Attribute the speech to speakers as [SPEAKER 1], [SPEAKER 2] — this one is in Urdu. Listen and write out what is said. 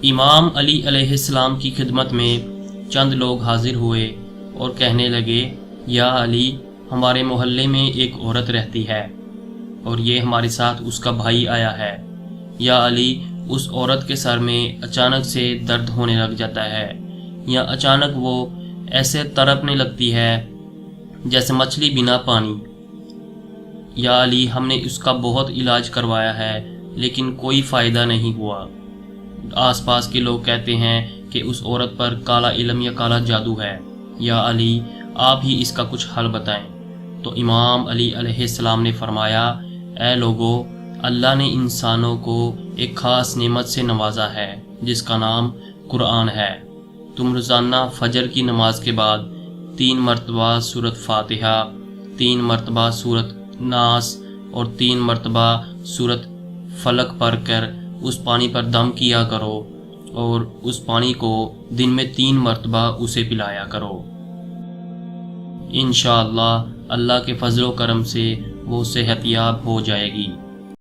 [SPEAKER 1] امام علی علیہ السلام کی خدمت میں چند لوگ حاضر ہوئے اور کہنے لگے، یا علی، ہمارے محلے میں ایک عورت رہتی ہے اور یہ ہمارے ساتھ اس کا بھائی آیا ہے۔ یا علی، اس عورت کے سر میں اچانک سے درد ہونے لگ جاتا ہے، یا اچانک وہ ایسے تڑپنے لگتی ہے جیسے مچھلی بنا پانی۔ یا علی، ہم نے اس کا بہت علاج کروایا ہے لیکن کوئی فائدہ نہیں ہوا۔ آس پاس کے لوگ کہتے ہیں کہ اس عورت پر کالا علم یا کالا جادو ہے۔ یا علی، آپ ہی اس کا کچھ حل بتائیں۔ تو امام علی علیہ السلام نے فرمایا، اے لوگو، اللہ نے انسانوں کو ایک خاص نعمت سے نوازا ہے جس کا نام قرآن ہے۔ تم روزانہ فجر کی نماز کے بعد 3 مرتبہ سورۃ فاتحہ، 3 مرتبہ سورۃ ناس اور 3 مرتبہ سورۃ فلق پڑھ کر اس پانی پر دم کیا کرو اور اس پانی کو دن میں 3 مرتبہ اسے پلایا کرو۔ انشاءاللہ اللہ کے فضل و کرم سے وہ صحت یاب ہو جائے گی۔